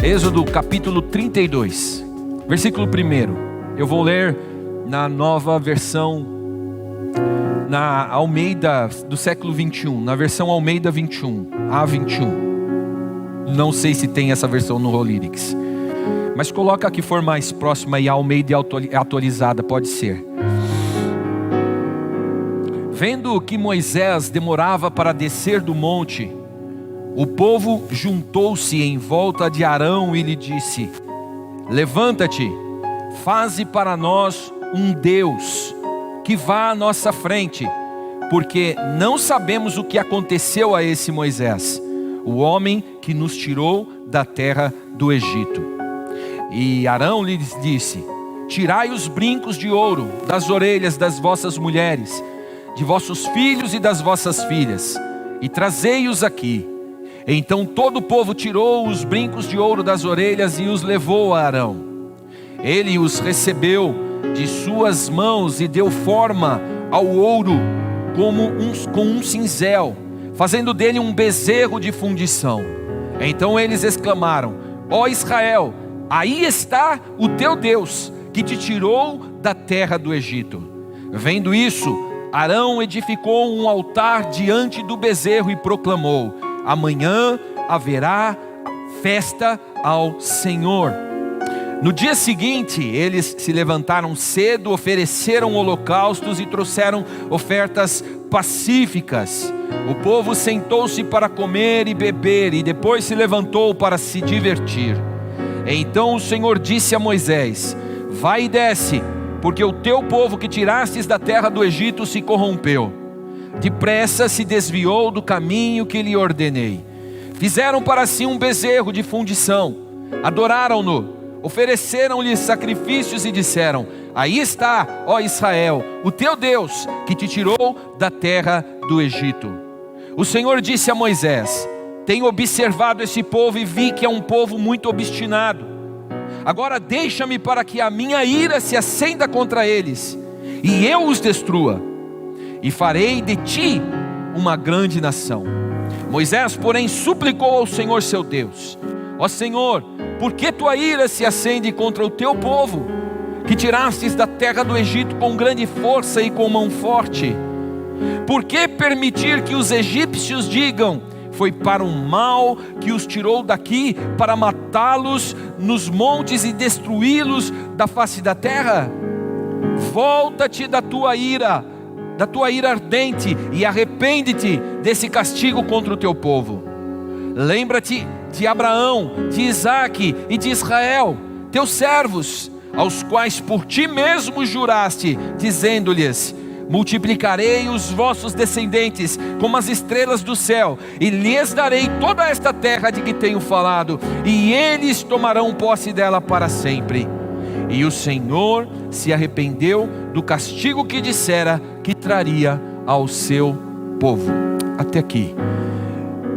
Êxodo capítulo 32, versículo 1. Eu vou ler na nova versão, na Almeida do século 21, na versão Almeida 21, A21. Não sei se tem essa versão no Holyrics, mas coloca a que for mais próxima e a Almeida atualizada pode ser. Vendo que Moisés demorava para descer do monte, o povo juntou-se em volta de Arão e lhe disse: levanta-te, faze para nós um Deus que vá à nossa frente, porque não sabemos o que aconteceu a esse Moisés, o homem que nos tirou da terra do Egito. E Arão lhes disse: tirai os brincos de ouro das orelhas das vossas mulheres, de vossos filhos e das vossas filhas, e trazei-os aqui. Então todo o povo tirou os brincos de ouro das orelhas e os levou a Arão. Ele os recebeu de suas mãos e deu forma ao ouro com um cinzel, fazendo dele um bezerro de fundição. Então eles exclamaram: ó Israel, aí está o teu Deus, que te tirou da terra do Egito. Vendo isso, Arão edificou um altar diante do bezerro e proclamou: amanhã haverá festa ao Senhor. No dia seguinte, eles se levantaram cedo, ofereceram holocaustos e trouxeram ofertas pacíficas. O povo sentou-se para comer e beber, e depois se levantou para se divertir. Então o Senhor disse a Moisés: vai e desce, porque o teu povo que tirastes da terra do Egito se corrompeu. Depressa se desviou do caminho que lhe ordenei. Fizeram para si um bezerro de fundição, adoraram-no, ofereceram-lhe sacrifícios e disseram: aí está, ó Israel, o teu Deus, que te tirou da terra do Egito. O Senhor disse a Moisés: tenho observado esse povo e vi que é um povo muito obstinado. Agora deixa-me para que a minha ira se acenda contra eles, e eu os destrua, e farei de ti uma grande nação. Moisés, porém, suplicou ao Senhor seu Deus: ó Senhor, por que tua ira se acende contra o teu povo, que tirastes da terra do Egito com grande força e com mão forte? Por que permitir que os egípcios digam: foi para o mal que os tirou daqui, para matá-los nos montes e destruí-los da face da terra? Volta-te da tua ira ardente, e arrepende-te desse castigo contra o teu povo. Lembra-te de Abraão, de Isaque e de Israel, teus servos, aos quais por ti mesmo juraste, dizendo-lhes: multiplicarei os vossos descendentes como as estrelas do céu, e lhes darei toda esta terra de que tenho falado, e eles tomarão posse dela para sempre. E o Senhor se arrependeu do castigo que dissera que traria ao seu povo. Até aqui.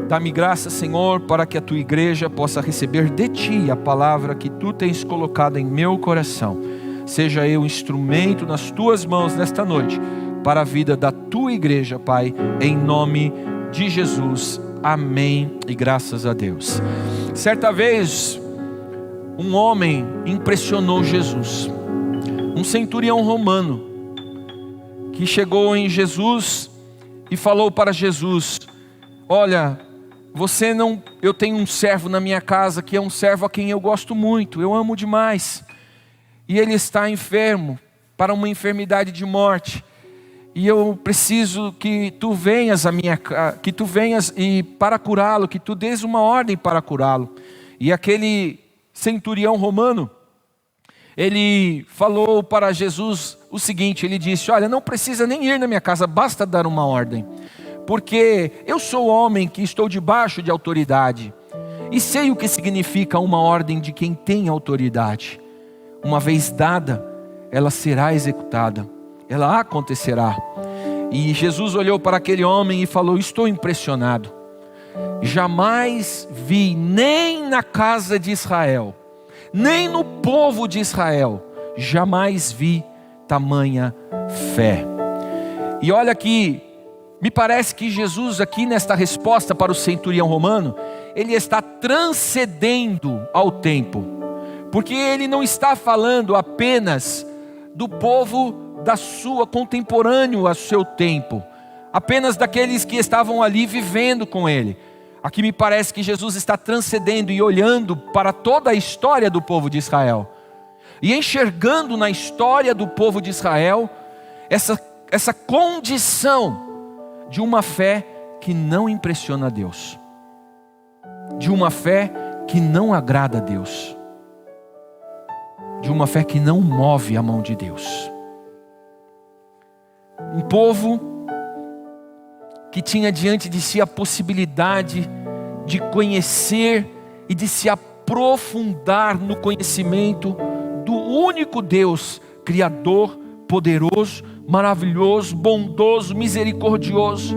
Dá-me graça, Senhor, para que a tua igreja possa receber de ti a palavra que tu tens colocado em meu coração. Seja eu instrumento nas tuas mãos nesta noite, para a vida da tua igreja, Pai, em nome de Jesus. Amém e graças a Deus. Certa vez, um homem impressionou Jesus, um centurião romano, que chegou em Jesus e falou para Jesus: olha, eu tenho um servo na minha casa, que é um servo a quem eu gosto muito, eu amo demais, e ele está enfermo, para uma enfermidade de morte, e eu preciso que tu venhas que tu venhas e para curá-lo, que tu dês uma ordem para curá-lo. E aquele centurião romano, ele falou para Jesus o seguinte, ele disse: olha, não precisa nem ir na minha casa, basta dar uma ordem, porque eu sou homem que estou debaixo de autoridade, e sei o que significa uma ordem de quem tem autoridade. Uma vez dada, ela será executada, ela acontecerá. E Jesus olhou para aquele homem e falou: estou impressionado, jamais vi nem na casa de Israel, nem no povo de Israel, jamais vi tamanha fé. E olha que me parece que Jesus aqui nesta resposta para o centurião romano, ele está transcendendo ao tempo, porque ele não está falando apenas do povo da sua contemporâneo ao seu tempo, apenas daqueles que estavam ali vivendo com ele. Aqui me parece que Jesus está transcendendo e olhando para toda a história do povo de Israel, e enxergando na história do povo de Israel essa condição de uma fé que não impressiona a Deus, de uma fé que não agrada a Deus, de uma fé que não move a mão de Deus. Um povo que tinha diante de si a possibilidade de conhecer e de se aprofundar no conhecimento do único Deus, Criador, poderoso, maravilhoso, bondoso, misericordioso,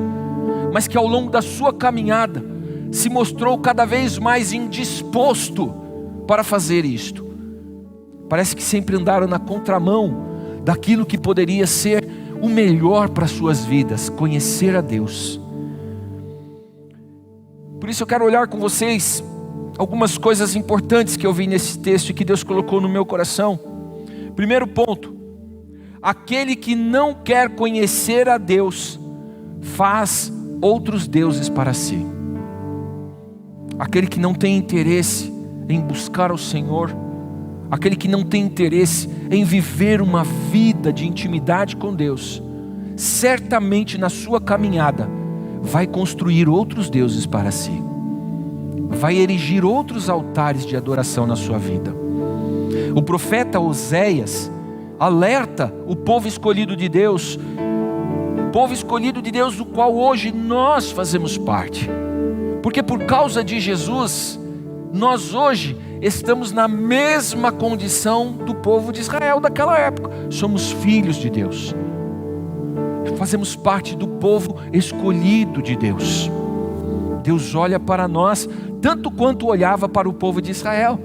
mas que ao longo da sua caminhada se mostrou cada vez mais indisposto para fazer isto. Parece que sempre andaram na contramão daquilo que poderia ser o melhor para suas vidas, conhecer a Deus. Por isso eu quero olhar com vocês algumas coisas importantes que eu vi nesse texto e que Deus colocou no meu coração. Primeiro ponto: aquele que não quer conhecer a Deus faz outros deuses para si. Aquele que não tem interesse em buscar ao Senhor, aquele que não tem interesse em viver uma vida de intimidade com Deus, certamente na sua caminhada vai construir outros deuses para si, vai erigir outros altares de adoração na sua vida. O profeta Oséias alerta o povo escolhido de Deus, do qual hoje nós fazemos parte, porque por causa de Jesus, nós hoje estamos na mesma condição do povo de Israel daquela época. Somos filhos de Deus, fazemos parte do povo escolhido de Deus. Deus olha para nós tanto quanto olhava para o povo de Israel.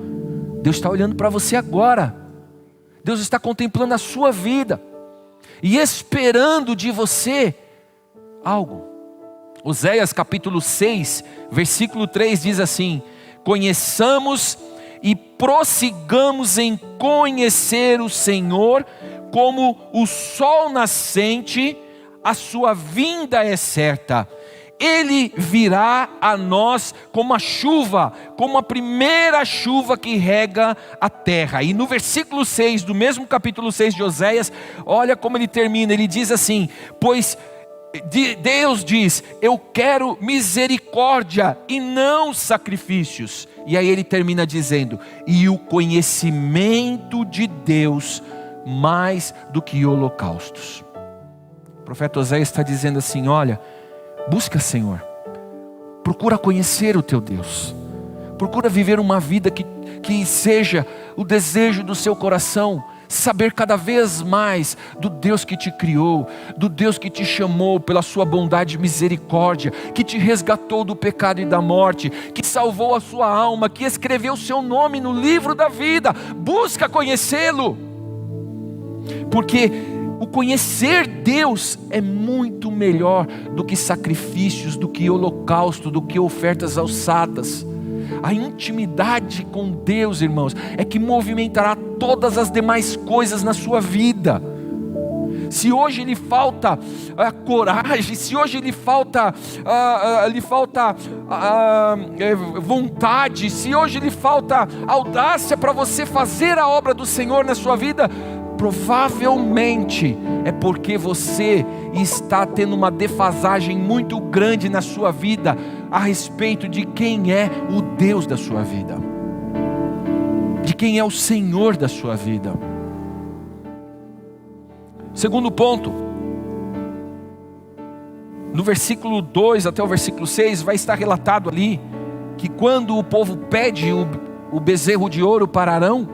Deus está olhando para você agora. Deus está contemplando a sua vida e esperando de você algo. Oséias capítulo 6, versículo 3 diz assim: conheçamos e prossigamos em conhecer o Senhor, como o sol nascente, a sua vinda é certa. Ele virá a nós como a chuva, como a primeira chuva que rega a terra. E no versículo 6 do mesmo capítulo 6 de Oséias, olha como ele termina, ele diz assim: pois Deus diz, eu quero misericórdia e não sacrifícios. E aí ele termina dizendo, e o conhecimento de Deus mais do que holocaustos. O profeta Oséias está dizendo assim: olha, busca, Senhor, procura conhecer o teu Deus, procura viver uma vida que seja o desejo do seu coração, saber cada vez mais do Deus que te criou, do Deus que te chamou pela sua bondade e misericórdia, que te resgatou do pecado e da morte, que salvou a sua alma, que escreveu o seu nome no livro da vida. Busca conhecê-lo, porque o conhecer Deus é muito melhor do que sacrifícios, do que holocausto, do que ofertas alçadas. A intimidade com Deus, irmãos, é que movimentará todas as demais coisas na sua vida. Se hoje lhe falta coragem, se hoje lhe falta vontade, se hoje lhe falta audácia para você fazer a obra do Senhor na sua vida, provavelmente é porque você está tendo uma defasagem muito grande na sua vida a respeito de quem é o Deus da sua vida, de quem é o Senhor da sua vida. Segundo ponto, no versículo 2 até o versículo 6 vai estar relatado ali que quando o povo pede o bezerro de ouro para Arão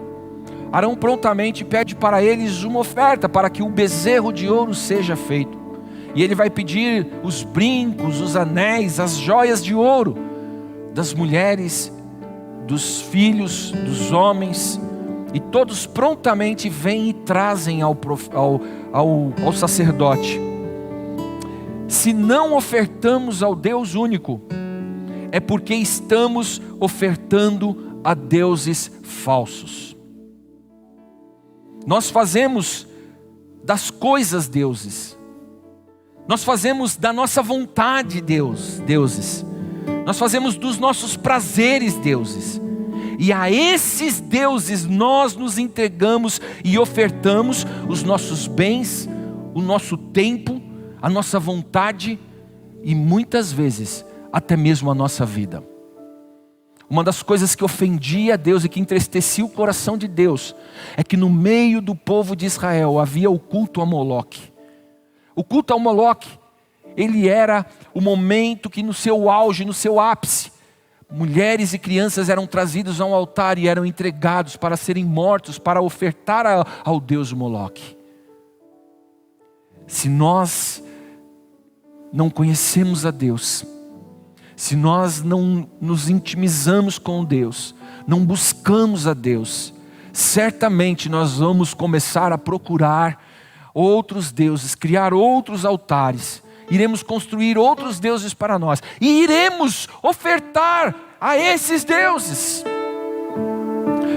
prontamente pede para eles uma oferta para que o bezerro de ouro seja feito. E ele vai pedir os brincos, os anéis, as joias de ouro das mulheres, dos filhos, dos homens. E todos prontamente vêm e trazem ao sacerdote. Se não ofertamos ao Deus único, é porque estamos ofertando a deuses falsos. Nós fazemos das coisas deuses. Nós fazemos da nossa vontade deuses. Nós fazemos dos nossos prazeres deuses. E a esses deuses nós nos entregamos e ofertamos os nossos bens, o nosso tempo, a nossa vontade e muitas vezes até mesmo a nossa vida. Uma das coisas que ofendia a Deus e que entristecia o coração de Deus é que no meio do povo de Israel havia o culto a Moloque. O culto a Moloque, ele era o momento que no seu auge, no seu ápice, mulheres e crianças eram trazidos a um altar e eram entregados para serem mortos, para ofertar ao Deus Moloque. Se nós não conhecemos a Deus, se nós não nos intimizamos com Deus, não buscamos a Deus, certamente nós vamos começar a procurar outros deuses, criar outros altares, iremos construir outros deuses para nós e iremos ofertar a esses deuses.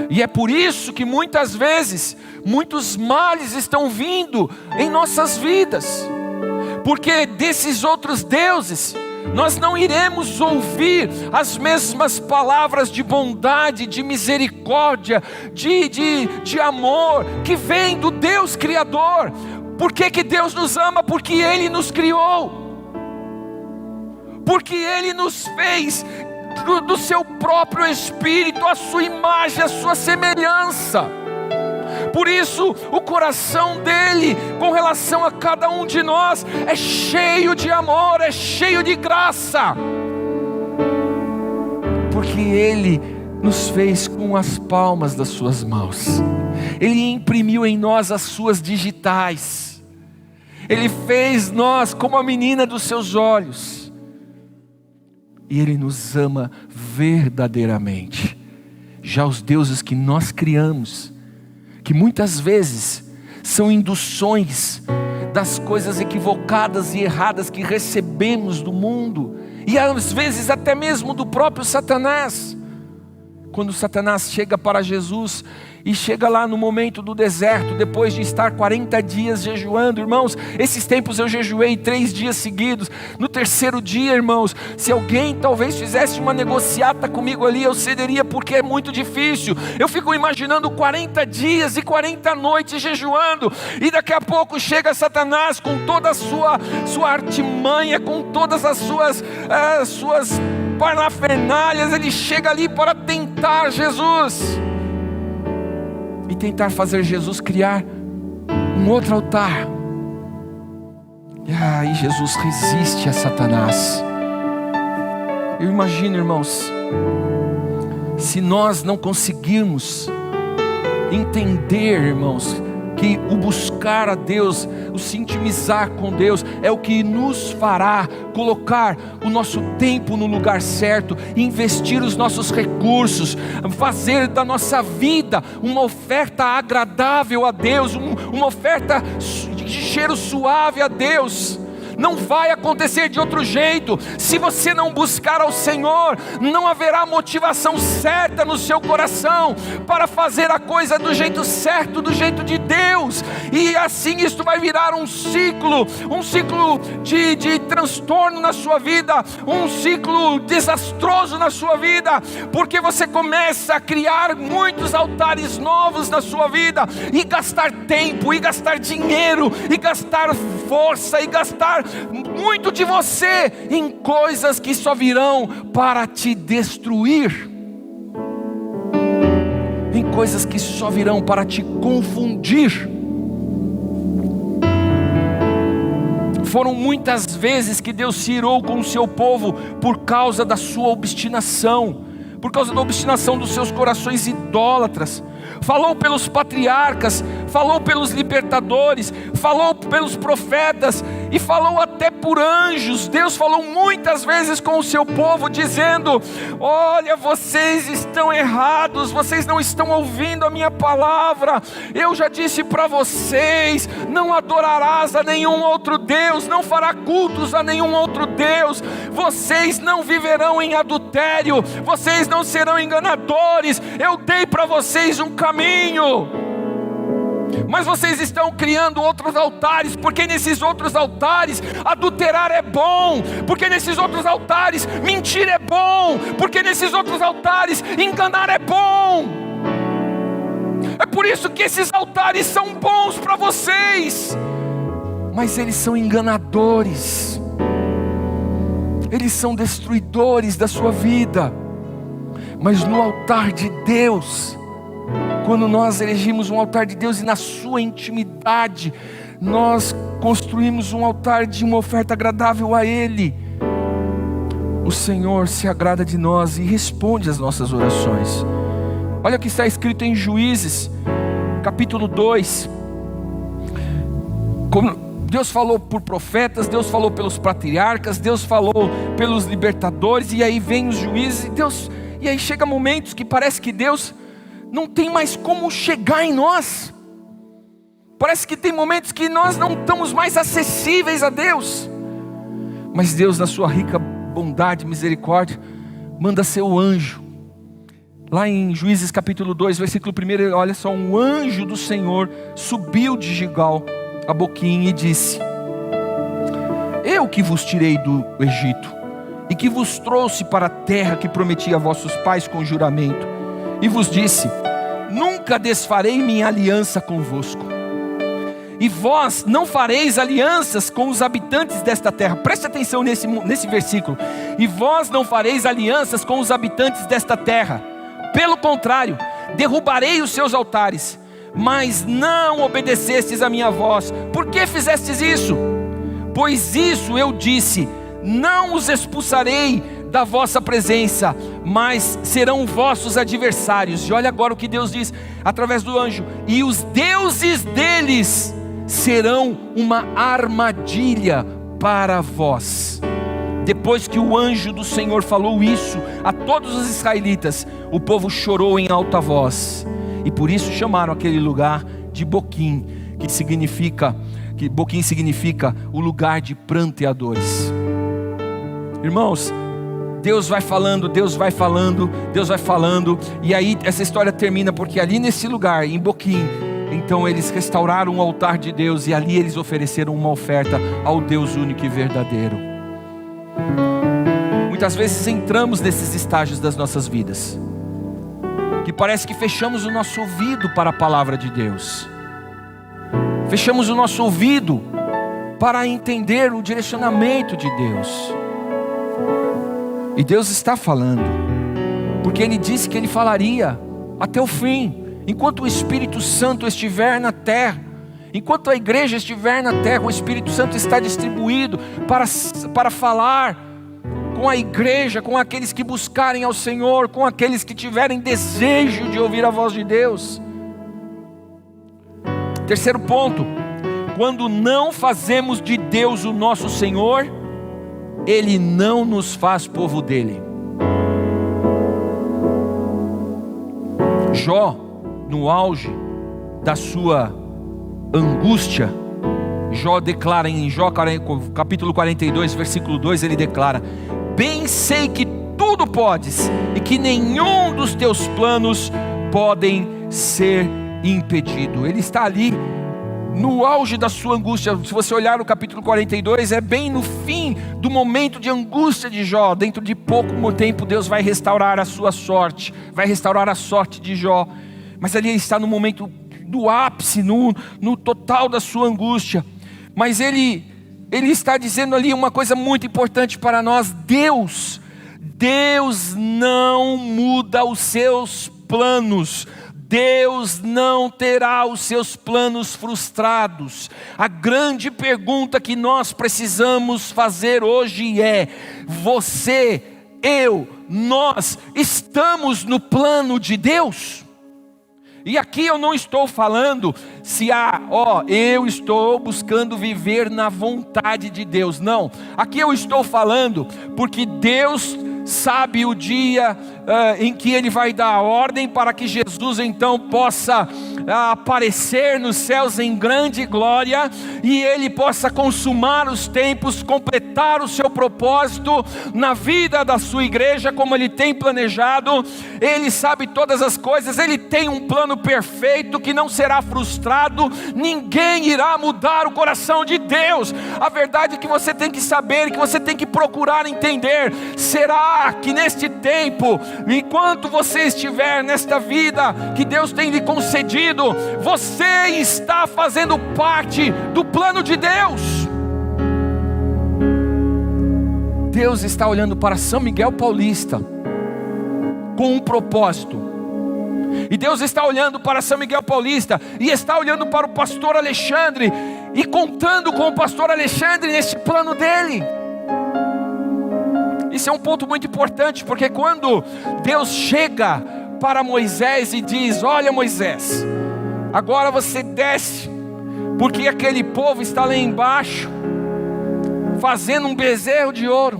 E é por isso que muitas vezes muitos males estão vindo em nossas vidas, porque desses outros deuses nós não iremos ouvir as mesmas palavras de bondade, de misericórdia, de amor que vem do Deus Criador. Por que Deus nos ama? Porque Ele nos criou, porque Ele nos fez do seu próprio Espírito, a sua imagem, a sua semelhança. Por isso o coração dele com relação a cada um de nós é cheio de amor, é cheio de graça, porque Ele nos fez com as palmas das suas mãos. Ele imprimiu em nós as suas digitais. Ele fez nós como a menina dos seus olhos. E Ele nos ama verdadeiramente. Já os deuses que nós criamos, que muitas vezes são induções das coisas equivocadas e erradas que recebemos do mundo, e às vezes até mesmo do próprio Satanás. Quando Satanás chega para Jesus e chega lá no momento do deserto, depois de estar 40 dias jejuando, irmãos, esses tempos eu jejuei 3 dias seguidos. No terceiro dia, irmãos, se alguém talvez fizesse uma negociata comigo ali, eu cederia, porque é muito difícil. Eu fico imaginando 40 dias e 40 noites jejuando, e daqui a pouco chega Satanás com toda a sua artimanha, com todas as suas parafernálias. Ele chega ali para tentar Jesus e tentar fazer Jesus criar um outro altar. E aí Jesus resiste a Satanás. Eu imagino, irmãos, se nós não conseguirmos entender, irmãos, que o buscar a Deus, o se intimizar com Deus é o que nos fará colocar o nosso tempo no lugar certo, investir os nossos recursos, fazer da nossa vida uma oferta agradável a Deus, uma oferta de cheiro suave a Deus. Não vai acontecer de outro jeito. Se você não buscar ao Senhor, não haverá motivação certa no seu coração para fazer a coisa do jeito certo, do jeito de Deus. E assim isto vai virar um ciclo de transtorno na sua vida, um ciclo desastroso na sua vida, porque você começa a criar muitos altares novos na sua vida, e gastar tempo, e gastar dinheiro, e gastar força, e gastar muito de você em coisas que só virão para te destruir, em coisas que só virão para te confundir. Foram muitas vezes que Deus se irou com o seu povo por causa da sua obstinação, por causa da obstinação dos seus corações idólatras. Falou pelos patriarcas, falou pelos libertadores, falou pelos profetas e falou até por anjos. Deus falou muitas vezes com o seu povo dizendo: olha, vocês estão errados, vocês não estão ouvindo a minha palavra. Eu já disse para vocês: não adorarás a nenhum outro Deus, não fará cultos a nenhum outro Deus, vocês não viverão em adultério, vocês não serão enganadores, eu dei para vocês um caminho. Mas vocês estão criando outros altares, porque nesses outros altares adulterar é bom, porque nesses outros altares mentir é bom, porque nesses outros altares enganar é bom. É por isso que esses altares são bons para vocês, mas eles são enganadores, eles são destruidores da sua vida. Mas no altar de Deus, quando nós erigimos um altar de Deus e na sua intimidade nós construímos um altar de uma oferta agradável a Ele, o Senhor se agrada de nós e responde às nossas orações. Olha o que está escrito em Juízes, capítulo 2. Como Deus falou por profetas, Deus falou pelos patriarcas, Deus falou pelos libertadores, e aí vem os juízes, e aí chega momentos que parece que Deus não tem mais como chegar em nós. Parece que tem momentos que nós não estamos mais acessíveis a Deus. Mas Deus, na sua rica bondade e misericórdia, manda seu anjo. Lá em Juízes capítulo 2, versículo 1, olha só: um anjo do Senhor subiu de Gilgal a Boquim e disse: eu que vos tirei do Egito, e que vos trouxe para a terra que prometi a vossos pais com juramento, e vos disse: nunca desfarei minha aliança convosco, e vós não fareis alianças com os habitantes desta terra. Preste atenção nesse versículo: e vós não fareis alianças com os habitantes desta terra, pelo contrário, derrubarei os seus altares. Mas não obedecestes a minha voz. Por que fizestes isso? Pois isso eu disse: não os expulsarei da vossa presença, mas serão vossos adversários. E olha agora o que Deus diz através do anjo: e os deuses deles serão uma armadilha para vós. Depois que o anjo do Senhor falou isso a todos os israelitas, o povo chorou em alta voz, e por isso chamaram aquele lugar de Boquim, que Boquim significa o lugar de pranto e dores. Irmãos, Deus vai falando, Deus vai falando, Deus vai falando, e aí essa história termina porque ali nesse lugar, em Boquim, então eles restauraram o altar de Deus, e ali eles ofereceram uma oferta ao Deus único e verdadeiro. Muitas vezes entramos nesses estágios das nossas vidas, que parece que fechamos o nosso ouvido para a palavra de Deus, fechamos o nosso ouvido para entender o direcionamento de Deus. E Deus está falando, porque Ele disse que Ele falaria até o fim. Enquanto o Espírito Santo estiver na terra, enquanto a igreja estiver na terra, o Espírito Santo está distribuído para falar com a igreja, com aqueles que buscarem ao Senhor, com aqueles que tiverem desejo de ouvir a voz de Deus. Terceiro ponto: quando não fazemos de Deus o nosso Senhor, Ele não nos faz povo dele. Jó, no auge da sua angústia, Jó declara em Jó capítulo 42, versículo 2, ele declara: bem sei que tudo podes, e que nenhum dos teus planos podem ser impedido. Ele está ali no auge da sua angústia. Se você olhar o capítulo 42, é bem no fim do momento de angústia de Jó. Dentro de pouco tempo Deus vai restaurar a sua sorte, vai restaurar a sorte de Jó. Mas ali ele está no momento do ápice, no total da sua angústia. Mas ele está dizendo ali uma coisa muito importante para nós: Deus não muda os seus planos. Deus não terá os seus planos frustrados. A grande pergunta que nós precisamos fazer hoje é: você, eu, nós estamos no plano de Deus? E aqui eu não estou falando eu estou buscando viver na vontade de Deus. Não, aqui eu estou falando porque Deus sabe o dia em que Ele vai dar a ordem para que Jesus então possa aparecer nos céus em grande glória, e Ele possa consumar os tempos, completar o seu propósito na vida da sua igreja, como Ele tem planejado. Ele sabe todas as coisas, Ele tem um plano perfeito que não será frustrado. Ninguém irá mudar o coração de Deus. A verdade é que você tem que saber, que você tem que procurar entender: será que neste tempo, enquanto você estiver nesta vida que Deus tem lhe concedido, você está fazendo parte do plano de Deus? Deus está olhando para São Miguel Paulista com um propósito. E Deus está olhando para São Miguel Paulista e está olhando para o pastor Alexandre e contando com o pastor Alexandre neste plano dele. Isso é um ponto muito importante, porque quando Deus chega para Moisés e diz: olha, Moisés, agora você desce, porque aquele povo está lá embaixo fazendo um bezerro de ouro,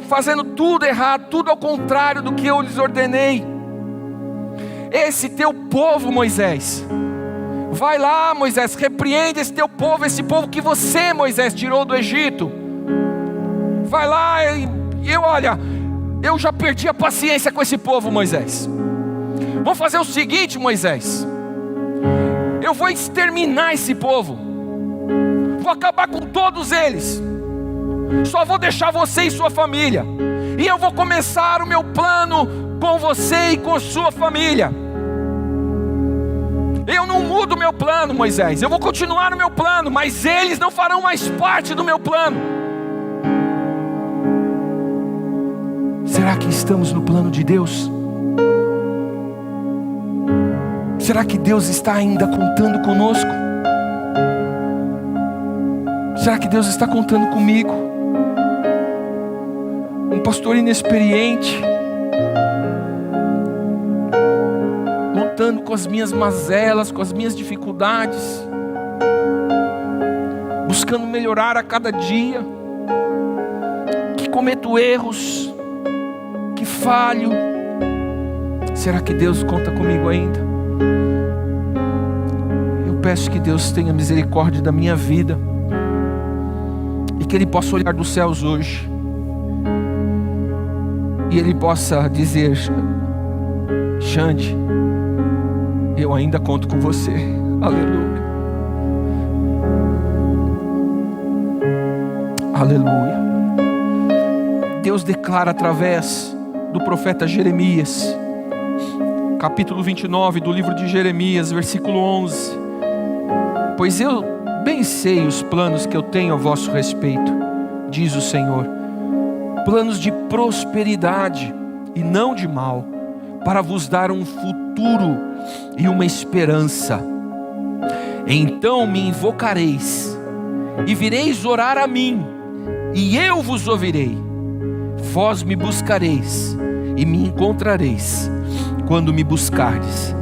fazendo tudo errado, tudo ao contrário do que eu lhes ordenei. Esse teu povo, Moisés, vai lá, Moisés, repreende esse teu povo, esse povo que você, Moisés, tirou do Egito. Vai lá, eu já perdi a paciência com esse povo, Moisés. Vamos fazer o seguinte, Moisés, eu vou exterminar esse povo, vou acabar com todos eles, só vou deixar você e sua família, e eu vou começar o meu plano com você e com sua família. Eu não mudo o meu plano, Moisés, eu vou continuar no meu plano, mas eles não farão mais parte do meu plano. Será que estamos no plano de Deus? Será que Deus está ainda contando conosco? Será que Deus está contando comigo? Um pastor inexperiente, lutando com as minhas mazelas, com as minhas dificuldades, buscando melhorar a cada dia, que cometo erros, que falho. Será que Deus conta comigo ainda? Eu peço que Deus tenha misericórdia da minha vida e que Ele possa olhar dos céus hoje e Ele possa dizer: Xande, eu ainda conto com você. Aleluia. Aleluia. Deus declara através do profeta Jeremias, capítulo 29 do livro de Jeremias, versículo 11: pois eu bem sei os planos que eu tenho a vosso respeito, diz o Senhor, planos de prosperidade e não de mal, para vos dar um futuro e uma esperança. Então me invocareis e vireis orar a mim, e eu vos ouvirei. Vós me buscareis e me encontrareis, quando me buscardes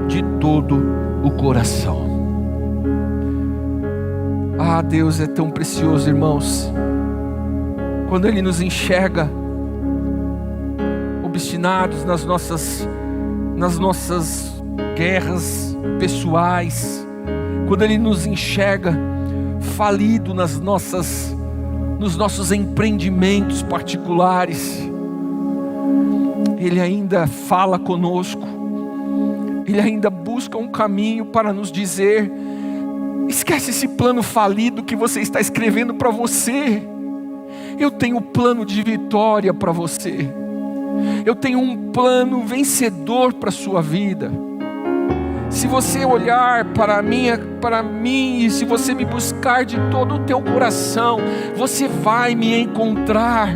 de todo o coração. Ah, Deus é tão precioso, irmãos, quando Ele nos enxerga obstinados nas nossas guerras pessoais, quando Ele nos enxerga falido nos nossos empreendimentos particulares. Ele ainda fala conosco, Ele ainda busca um caminho para nos dizer: esquece esse plano falido que você está escrevendo para você. Eu tenho um plano de vitória para você. Eu tenho um plano vencedor para a sua vida. Se você olhar para mim, e se você me buscar de todo o teu coração, você vai me encontrar.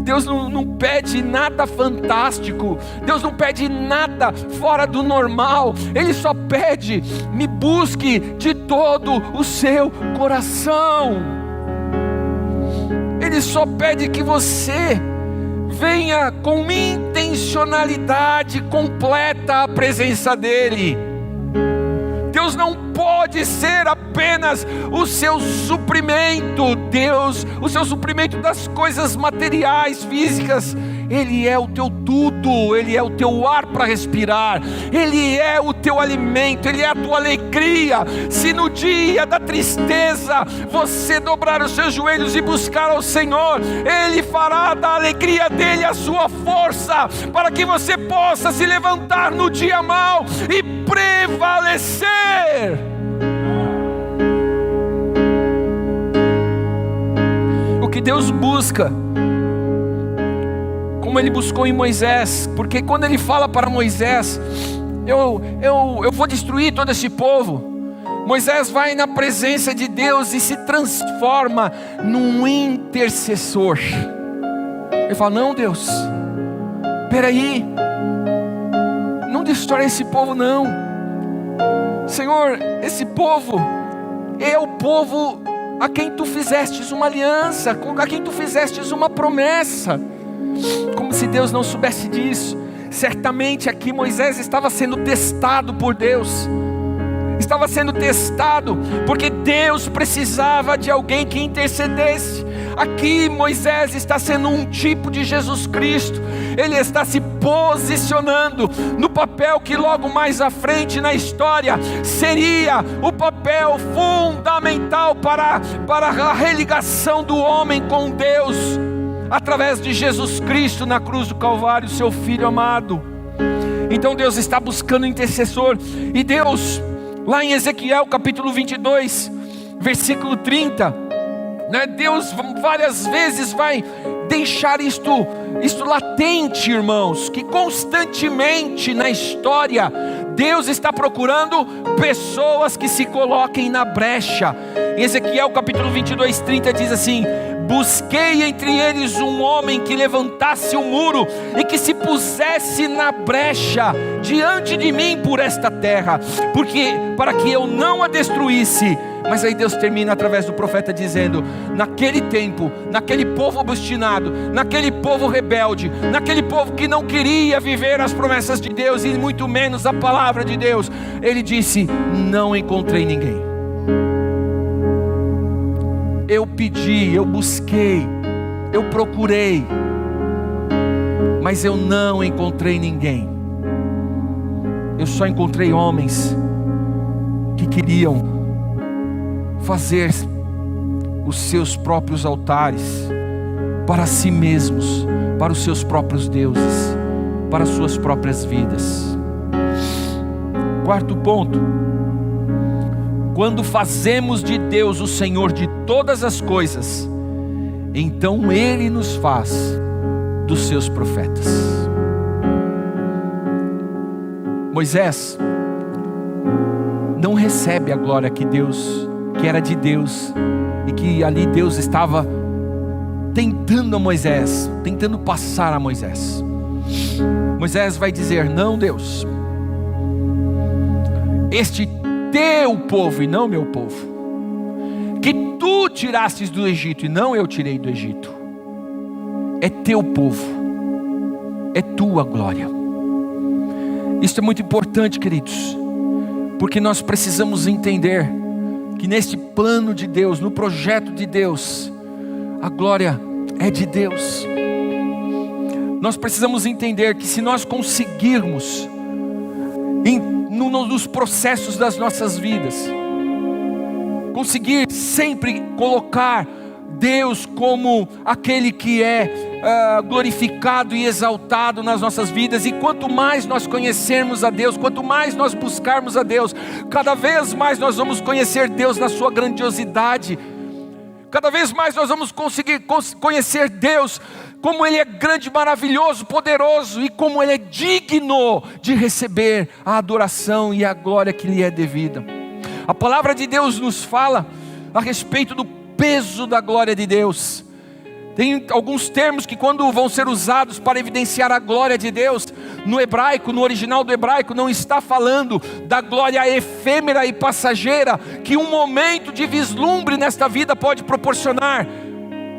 Deus não pede nada fantástico, Deus não pede nada fora do normal. Ele só pede: me busque de todo o seu coração. Ele só pede que você venha com intencionalidade completa à presença dEle. Deus não pode ser apenas o seu suprimento, Deus, o seu suprimento das coisas materiais, físicas. Ele é o teu tudo, Ele é o teu ar para respirar, Ele é o teu alimento, Ele é a tua alegria. Se no dia da tristeza você dobrar os seus joelhos e buscar ao Senhor, Ele fará da alegria dEle a sua força, para que você possa se levantar no dia mau e prevalecer. O que Deus busca, como Ele buscou em Moisés, porque quando Ele fala para Moisés, eu vou destruir todo esse povo, Moisés vai na presença de Deus e se transforma num intercessor. Ele fala: não, Deus, peraí, não destrói esse povo não, Senhor, esse povo é o povo a quem Tu fizestes uma aliança, a quem Tu fizestes uma promessa. Como se Deus não soubesse disso. Certamente aqui Moisés estava sendo testado por Deus, estava sendo testado porque Deus precisava de alguém que intercedesse. Aqui Moisés está sendo um tipo de Jesus Cristo. Ele está se posicionando no papel que logo mais à frente na história seria o papel fundamental para a religação do homem com Deus, através de Jesus Cristo na cruz do Calvário, seu Filho amado. Então Deus está buscando um intercessor. E Deus, lá em Ezequiel capítulo 22, versículo 30, Deus várias vezes vai deixar isto latente, irmãos, que constantemente na história Deus está procurando pessoas que se coloquem na brecha. Em Ezequiel capítulo 22, 30 diz assim: busquei entre eles um homem que levantasse um muro e que se pusesse na brecha diante de mim por esta terra, para que eu não a destruísse. Mas aí Deus termina através do profeta dizendo: naquele tempo, naquele povo obstinado, naquele povo rebelde, naquele povo que não queria viver as promessas de Deus e muito menos a palavra de Deus, Ele disse: não encontrei ninguém. Eu pedi, eu busquei, eu procurei, mas eu não encontrei ninguém. Eu só encontrei homens que queriam fazer os seus próprios altares para si mesmos, para os seus próprios deuses, para as suas próprias vidas. Quarto ponto: quando fazemos de Deus o Senhor de todas as coisas, então Ele nos faz dos seus profetas. Moisés não recebe a glória que era de Deus, e que ali Deus estava tentando passar a Moisés. Moisés vai dizer: não, Deus, este teu povo e não meu povo, que tu tirastes do Egito e não eu tirei do Egito, é teu povo, é tua glória. Isso é muito importante, queridos, porque nós precisamos entender que neste plano de Deus, no projeto de Deus, a glória é de Deus. Nós precisamos entender que se nós conseguirmos nos processos das nossas vidas, conseguir sempre colocar Deus como aquele que é glorificado e exaltado nas nossas vidas, e quanto mais nós conhecermos a Deus, quanto mais nós buscarmos a Deus, cada vez mais nós vamos conhecer Deus na sua grandiosidade, cada vez mais nós vamos conseguir conhecer Deus como Ele é grande, maravilhoso, poderoso, e como Ele é digno de receber a adoração e a glória que lhe é devida. A palavra de Deus nos fala a respeito do peso da glória de Deus. Tem alguns termos que, quando vão ser usados para evidenciar a glória de Deus, no hebraico, no original do hebraico, não está falando da glória efêmera e passageira que um momento de vislumbre nesta vida pode proporcionar.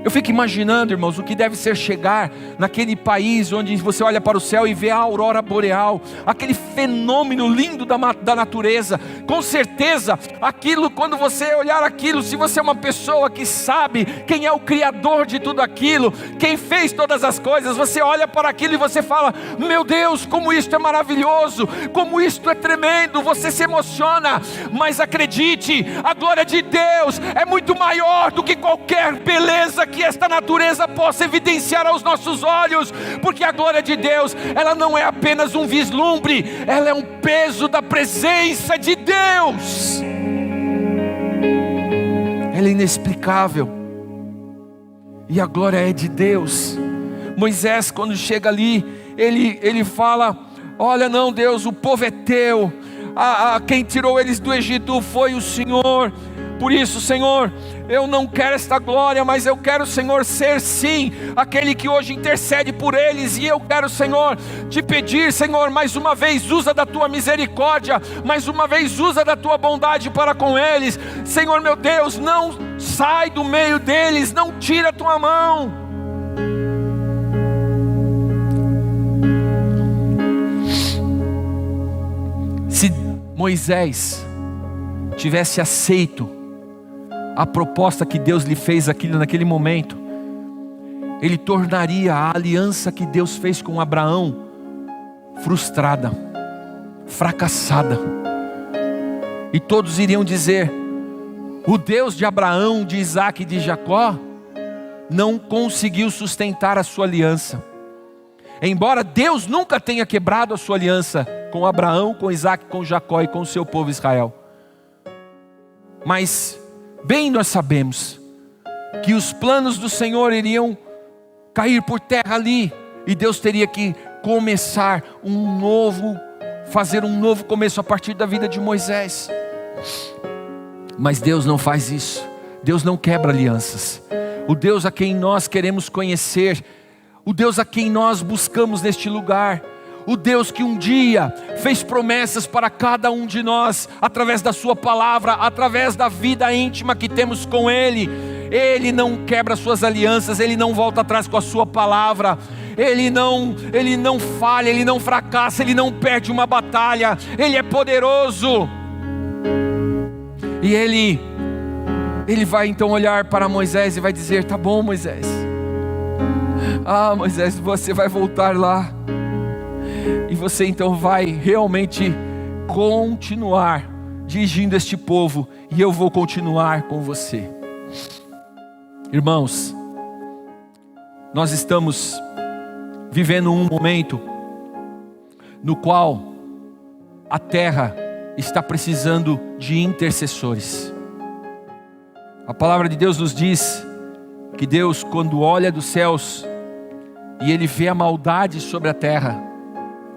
Eu fico imaginando, irmãos, o que deve ser chegar naquele país onde você olha para o céu e vê a aurora boreal, aquele fenômeno lindo da natureza. Com certeza, aquilo, quando você olhar aquilo, se você é uma pessoa que sabe quem é o Criador de tudo aquilo, quem fez todas as coisas, você olha para aquilo e você fala: meu Deus, como isto é maravilhoso, como isto é tremendo, você se emociona. Mas acredite, a glória de Deus é muito maior do que qualquer beleza que esta natureza possa evidenciar aos nossos olhos, porque a glória de Deus, ela não é apenas um vislumbre, ela é um peso da presença de Deus. Ela é inexplicável, e a glória é de Deus. Moisés, quando chega ali, ele fala: olha, não, Deus, o povo é teu, quem tirou eles do Egito foi o Senhor. Por isso, Senhor, eu não quero esta glória, mas eu quero, Senhor, ser sim aquele que hoje intercede por eles. E eu quero, Senhor, te pedir, Senhor, mais uma vez usa da tua misericórdia, mais uma vez usa da tua bondade para com eles. Senhor meu Deus, não sai do meio deles, não tira a tua mão. Se Moisés tivesse aceito a proposta que Deus lhe fez naquele momento, ele tornaria a aliança que Deus fez com Abraão frustrada, fracassada. E todos iriam dizer: o Deus de Abraão, de Isaac e de Jacó não conseguiu sustentar a sua aliança. Embora Deus nunca tenha quebrado a sua aliança com Abraão, com Isaac, com Jacó e com o seu povo Israel. Mas bem nós sabemos que os planos do Senhor iriam cair por terra ali, e Deus teria que fazer um novo começo a partir da vida de Moisés. Mas Deus não faz isso. Deus não quebra alianças. O Deus a quem nós queremos conhecer, o Deus a quem nós buscamos neste lugar, o Deus que um dia fez promessas para cada um de nós, através da sua palavra, através da vida íntima que temos com Ele. Ele não quebra suas alianças, Ele não volta atrás com a sua palavra, Ele não falha, Ele não fracassa, Ele não perde uma batalha. Ele é poderoso. E Ele vai então olhar para Moisés e vai dizer: tá bom, Moisés, Moisés, você vai voltar lá, e você então vai realmente continuar dirigindo este povo, e eu vou continuar com você. Irmãos, nós estamos vivendo um momento no qual a terra está precisando de intercessores. A palavra de Deus nos diz que Deus, quando olha dos céus e Ele vê a maldade sobre a terra,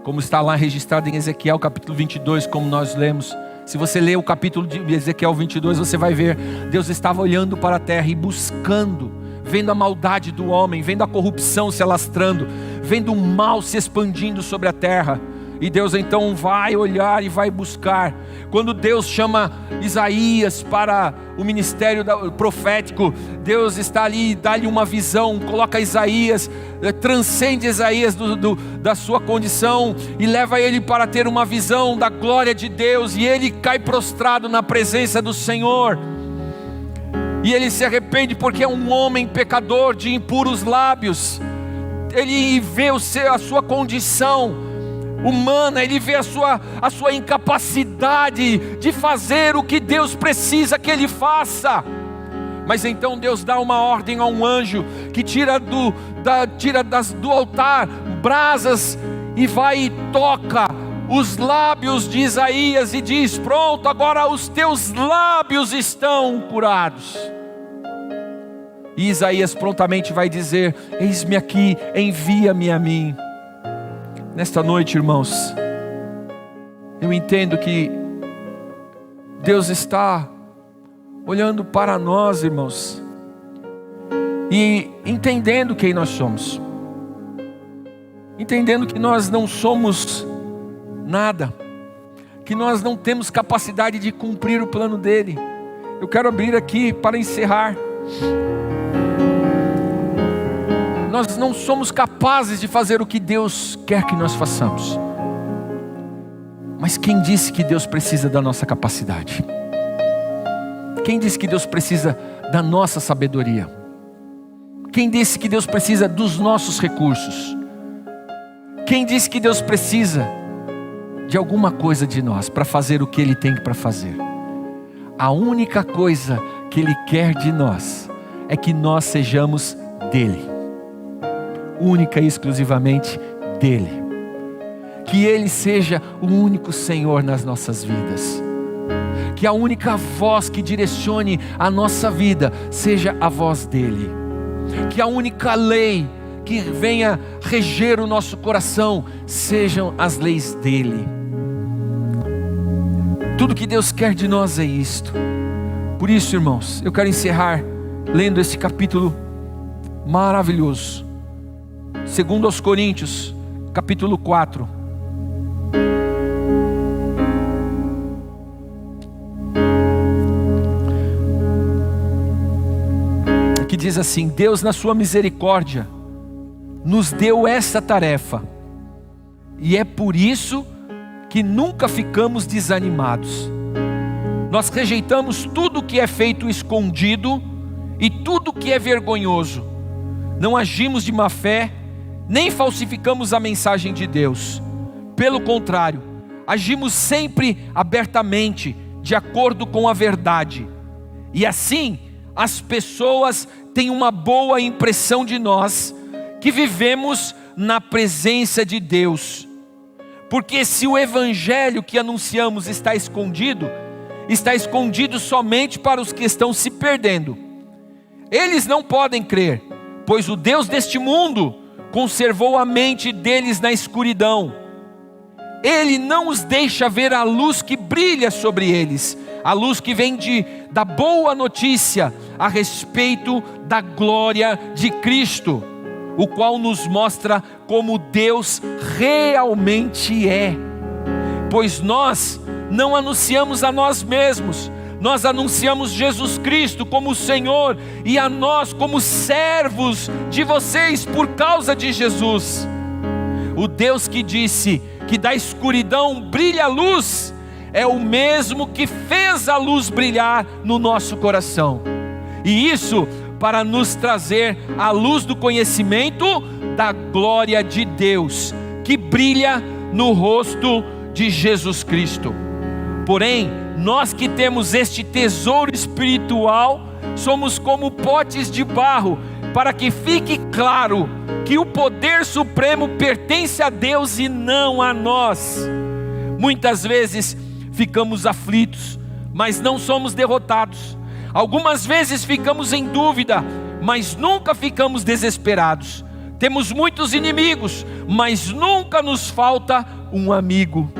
como está lá registrado em Ezequiel capítulo 22, como nós lemos. Se você ler o capítulo de Ezequiel 22, você vai ver, Deus estava olhando para a terra e buscando, vendo a maldade do homem, vendo a corrupção se alastrando, vendo o mal se expandindo sobre a terra. E Deus então vai olhar e vai buscar. Quando Deus chama Isaías para o ministério profético, Deus está ali, dá-lhe uma visão, coloca Isaías, transcende Isaías da sua condição e leva ele para ter uma visão da glória de Deus. E ele cai prostrado na presença do Senhor, e ele se arrepende porque é um homem pecador de impuros lábios. Ele vê a sua condição humana, ele vê a sua incapacidade de fazer o que Deus precisa que ele faça. Mas então Deus dá uma ordem a um anjo que tira do altar brasas e vai e toca os lábios de Isaías e diz: pronto, agora os teus lábios estão curados. E Isaías prontamente vai dizer: eis-me aqui, envia-me a mim. Nesta noite, irmãos, eu entendo que Deus está olhando para nós, irmãos, e entendendo quem nós somos, entendendo que nós não somos nada, que nós não temos capacidade de cumprir o plano dele. Eu quero abrir aqui para encerrar nós não somos capazes de fazer o que Deus quer que nós façamos. Mas quem disse que Deus precisa da nossa capacidade? Quem disse que Deus precisa da nossa sabedoria? Quem disse que Deus precisa dos nossos recursos? Quem disse que Deus precisa de alguma coisa de nós para fazer o que Ele tem para fazer? A única coisa que Ele quer de nós é que nós sejamos dEle, única e exclusivamente dEle. Que Ele seja o único Senhor nas nossas vidas. Que a única voz que direcione a nossa vida seja a voz dEle. Que a única lei que venha reger o nosso coração sejam as leis dEle. Tudo que Deus quer de nós é isto. Por isso, irmãos, eu quero encerrar lendo esse capítulo maravilhoso. 2 aos Coríntios, capítulo 4. Que diz assim: Deus, na sua misericórdia, nos deu essa tarefa, e é por isso que nunca ficamos desanimados. Nós rejeitamos tudo que é feito escondido e tudo que é vergonhoso. Não agimos de má fé, nem falsificamos a mensagem de Deus. Pelo contrário, agimos sempre abertamente, de acordo com a verdade. E assim, as pessoas têm uma boa impressão de nós, que vivemos na presença de Deus. Porque se o evangelho que anunciamos está escondido somente para os que estão se perdendo. Eles não podem crer, pois o Deus deste mundo conservou a mente deles na escuridão. Ele não os deixa ver a luz que brilha sobre eles, a luz que vem da boa notícia a respeito da glória de Cristo, o qual nos mostra como Deus realmente é. Pois nós não anunciamos a nós mesmos, nós anunciamos Jesus Cristo como Senhor, e a nós como servos de vocês por causa de Jesus. O Deus que disse que da escuridão brilha a luz, é o mesmo que fez a luz brilhar no nosso coração. E isso para nos trazer a luz do conhecimento da glória de Deus, que brilha no rosto de Jesus Cristo. Porém, nós que temos este tesouro espiritual, somos como potes de barro, para que fique claro que o poder supremo pertence a Deus e não a nós. Muitas vezes ficamos aflitos, mas não somos derrotados. Algumas vezes ficamos em dúvida, mas nunca ficamos desesperados. Temos muitos inimigos, mas nunca nos falta um amigo.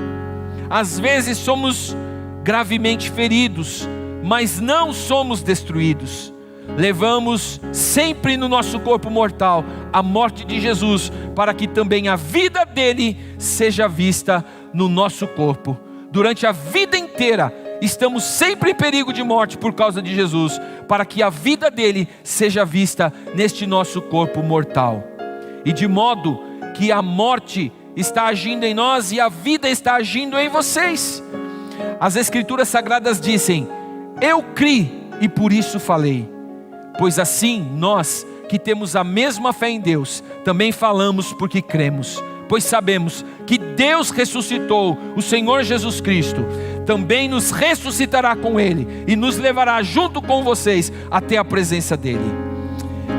Às vezes somos gravemente feridos, mas não somos destruídos. Levamos sempre no nosso corpo mortal a morte de Jesus, para que também a vida dele seja vista no nosso corpo. Durante a vida inteira estamos sempre em perigo de morte por causa de Jesus, para que a vida dele seja vista neste nosso corpo mortal. E de modo que a morte está agindo em nós e a vida está agindo em vocês. As Escrituras Sagradas dizem: eu criei e por isso falei. Pois assim nós que temos a mesma fé em Deus, também falamos porque cremos. Pois sabemos que Deus ressuscitou o Senhor Jesus Cristo, também nos ressuscitará com Ele e nos levará junto com vocês até a presença dEle.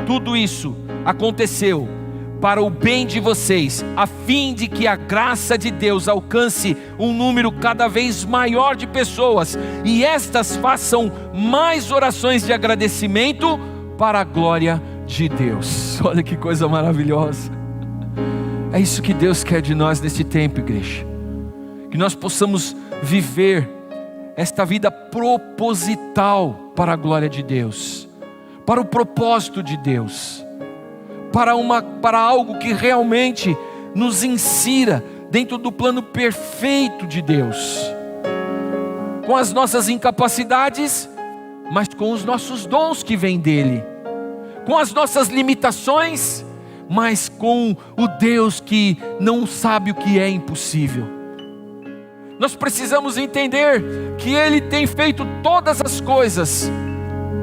Tudo isso aconteceu para o bem de vocês, a fim de que a graça de Deus alcance um número cada vez maior de pessoas, e estas façam mais orações de agradecimento para a glória de Deus. Olha que coisa maravilhosa. É isso que Deus quer de nós neste tempo, igreja. Que nós possamos viver esta vida proposital para a glória de Deus, para o propósito de Deus, para algo que realmente nos insira dentro do plano perfeito de Deus, com as nossas incapacidades, mas com os nossos dons que vêm dele, com as nossas limitações, mas com o Deus que não sabe o que é impossível. Nós precisamos entender que Ele tem feito todas as coisas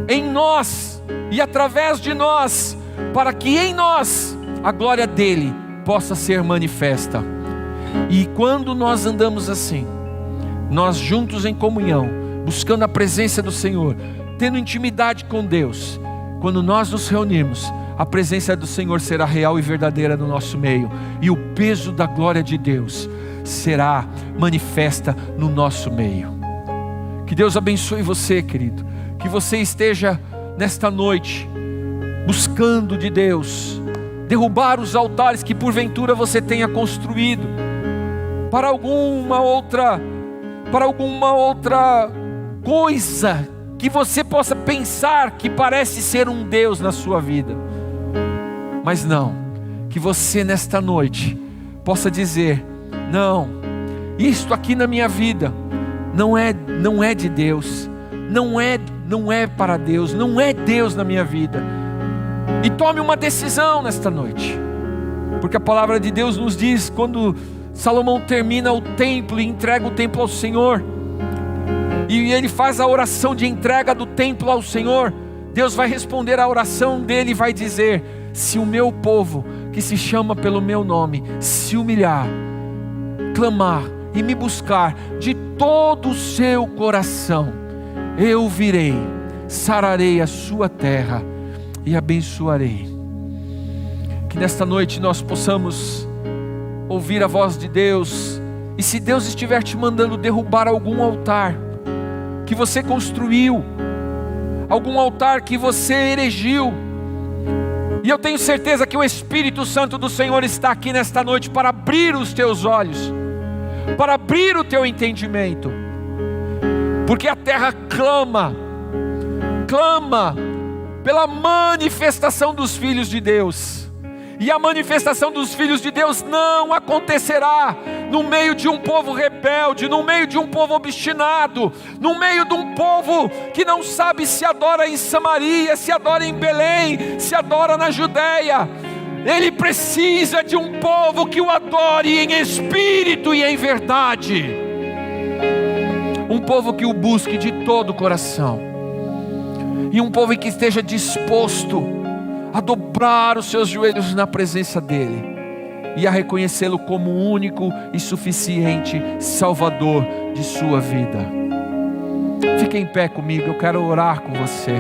em nós e através de nós, para que em nós a glória dEle possa ser manifesta. E quando nós andamos assim, nós juntos em comunhão, buscando a presença do Senhor, tendo intimidade com Deus, quando nós nos reunirmos, a presença do Senhor será real e verdadeira no nosso meio, e o peso da glória de Deus será manifesta no nosso meio. Que Deus abençoe você, querido, que você esteja nesta noite buscando de Deus derrubar os altares que porventura você tenha construído para alguma outra coisa que você possa pensar que parece ser um Deus na sua vida. Mas não, que você nesta noite possa dizer: não, isto aqui na minha vida não é de Deus, não é para Deus, não é Deus na minha vida. E tome uma decisão nesta noite, porque a palavra de Deus nos diz, quando Salomão termina o templo e entrega o templo ao Senhor, e ele faz a oração de entrega do templo ao Senhor, Deus vai responder a oração dele e vai dizer: se o meu povo, que se chama pelo meu nome, se humilhar, clamar e me buscar de todo o seu coração, eu virei, sararei a sua terra e abençoarei. Que nesta noite nós possamos ouvir a voz de Deus, e se Deus estiver te mandando derrubar algum altar que você construiu, algum altar que você erigiu, e eu tenho certeza que o Espírito Santo do Senhor está aqui nesta noite para abrir os teus olhos, para abrir o teu entendimento, porque a terra clama pela manifestação dos filhos de Deus. E a manifestação dos filhos de Deus não acontecerá no meio de um povo rebelde, no meio de um povo obstinado, no meio de um povo que não sabe se adora em Samaria, se adora em Belém, se adora na Judéia. Ele precisa de um povo que o adore em espírito e em verdade, um povo que o busque de todo o coração, e um povo que esteja disposto a dobrar os seus joelhos na presença dEle e a reconhecê-lo como o único e suficiente Salvador de sua vida. Fique em pé comigo, eu quero orar com você.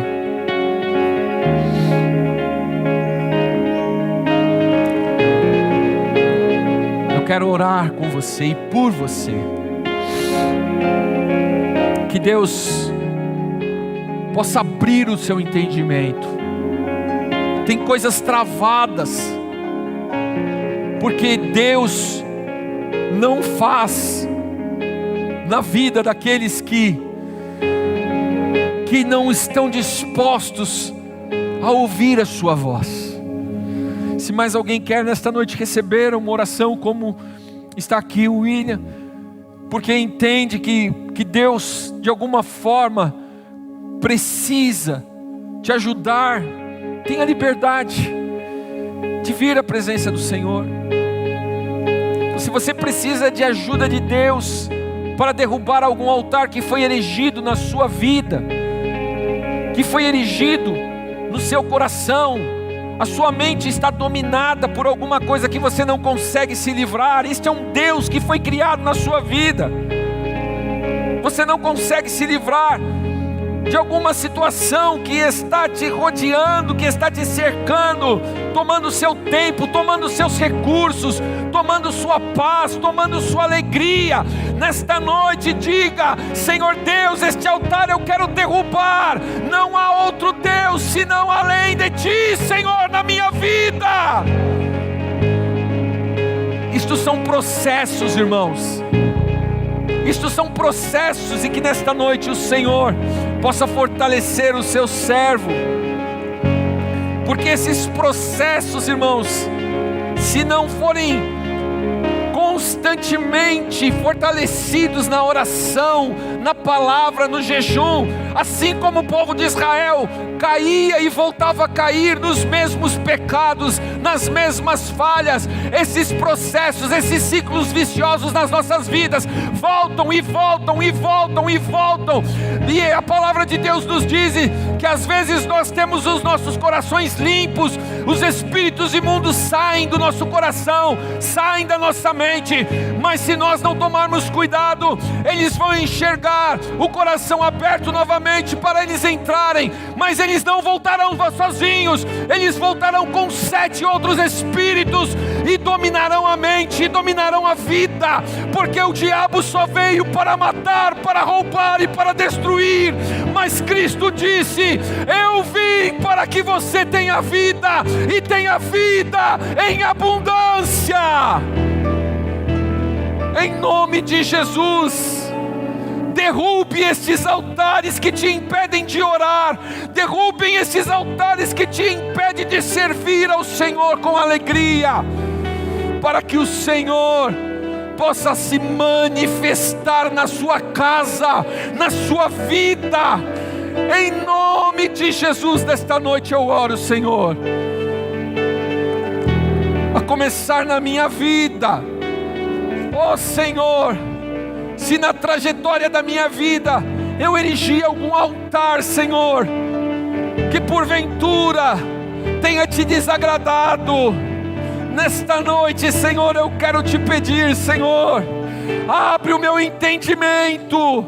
Eu quero orar com você e por você. Que Deus possa abrir o seu entendimento. Tem coisas travadas, porque Deus não faz na vida daqueles que não estão dispostos a ouvir a sua voz. Se mais alguém quer nesta noite receber uma oração como está aqui o William, porque entende que Deus de alguma forma precisa te ajudar, tenha liberdade de vir à presença do Senhor. Se você precisa de ajuda de Deus para derrubar algum altar que foi erigido na sua vida, que foi erigido no seu coração, a sua mente está dominada por alguma coisa que você não consegue se livrar. Este é um Deus que foi criado na sua vida. Você não consegue se livrar de alguma situação que está te rodeando, que está te cercando, tomando seu tempo, tomando seus recursos, tomando sua paz, tomando sua alegria. Nesta noite diga: Senhor Deus, este altar eu quero derrubar. Não há outro Deus senão além de Ti, Senhor, na minha vida. Isto são processos, irmãos. Isto são processos, e que nesta noite o Senhor possa fortalecer o seu servo, porque esses processos, irmãos, se não forem constantemente fortalecidos na oração, na palavra, no jejum, assim como o povo de Israel caía e voltava a cair nos mesmos pecados, nas mesmas falhas, esses processos, esses ciclos viciosos nas nossas vidas voltam e voltam e voltam e voltam. E a palavra de Deus nos diz que às vezes nós temos os nossos corações limpos, os espíritos imundos saem do nosso coração, saem da nossa mente, mas se nós não tomarmos cuidado, eles vão enxergar o coração aberto novamente para eles entrarem, mas eles não voltarão sozinhos, eles voltarão com 7 outros espíritos e dominarão a mente, e dominarão a vida, porque o diabo só veio para matar, para roubar e para destruir, mas Cristo disse: eu vim para que você tenha vida, e tenha vida em abundância. Em nome de Jesus, derrube estes altares que te impedem de orar, derrubem esses altares que te impedem de servir ao Senhor com alegria, para que o Senhor possa se manifestar na sua casa, na sua vida. Em nome de Jesus, nesta noite eu oro, Senhor, a começar na minha vida. Ó Senhor, se na trajetória da minha vida eu erigi algum altar, Senhor, que porventura tenha te desagradado, nesta noite, Senhor, eu quero te pedir, Senhor, abre o meu entendimento,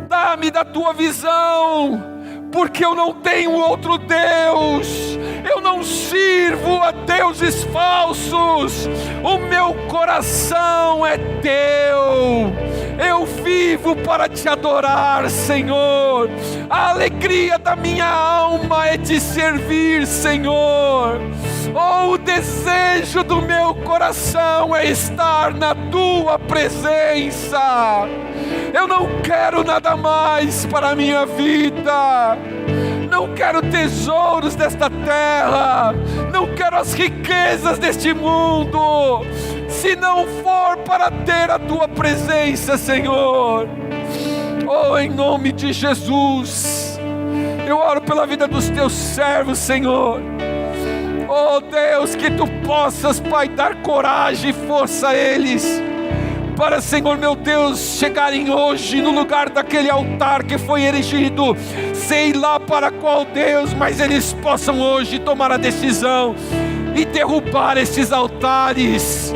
dá-me da tua visão, porque eu não tenho outro Deus, eu não sirvo a deuses falsos, o meu coração é teu, eu vivo para te adorar, Senhor, a alegria da minha alma é te servir, Senhor. Oh, o desejo do meu coração é estar na tua presença. Eu não quero nada mais para a minha vida, não quero tesouros desta terra, não quero as riquezas deste mundo, se não for para ter a tua presença, Senhor. Oh, em nome de Jesus, eu oro pela vida dos teus servos, Senhor. Oh Deus, que tu possas, Pai, dar coragem e força a eles, para, Senhor meu Deus, chegarem hoje no lugar daquele altar que foi erigido, sei lá para qual Deus, mas eles possam hoje tomar a decisão e derrubar esses altares,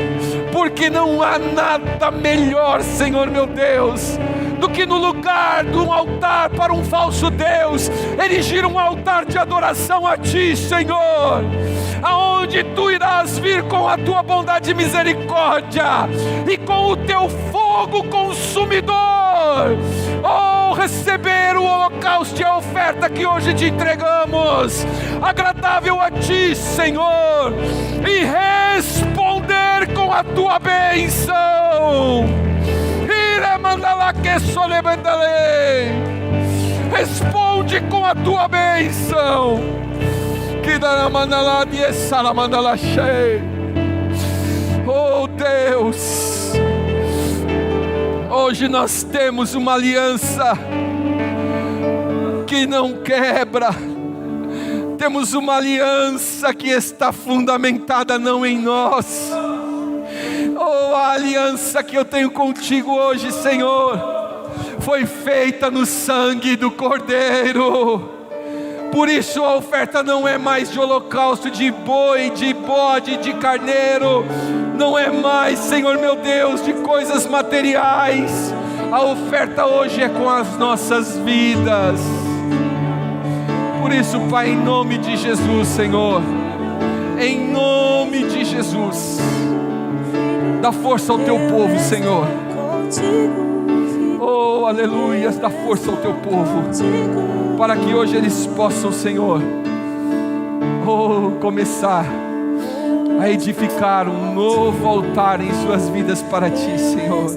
porque não há nada melhor, Senhor meu Deus, do que no lugar de um altar para um falso Deus, erigir um altar de adoração a Ti, Senhor, aonde Tu irás vir com a Tua bondade e misericórdia, e com o Teu fogo consumidor, oh, receber o holocausto e a oferta que hoje Te entregamos, agradável a Ti, Senhor, e responder com a Tua bênção. Responde com a tua bênção. Oh Deus, hoje nós temos uma aliança que não quebra, temos uma aliança que está fundamentada não em nós. Oh, a aliança que eu tenho contigo hoje, Senhor, foi feita no sangue do Cordeiro. Por isso a oferta não é mais de holocausto, de boi, de bode, de carneiro. Não é mais, Senhor meu Deus, de coisas materiais. A oferta hoje é com as nossas vidas. Por isso, Pai, em nome de Jesus, Senhor, em nome de Jesus, dá força ao teu povo, Senhor. Oh, aleluias, dá força ao teu povo, para que hoje eles possam, Senhor, oh, começar a edificar um novo altar em suas vidas para Ti, Senhor.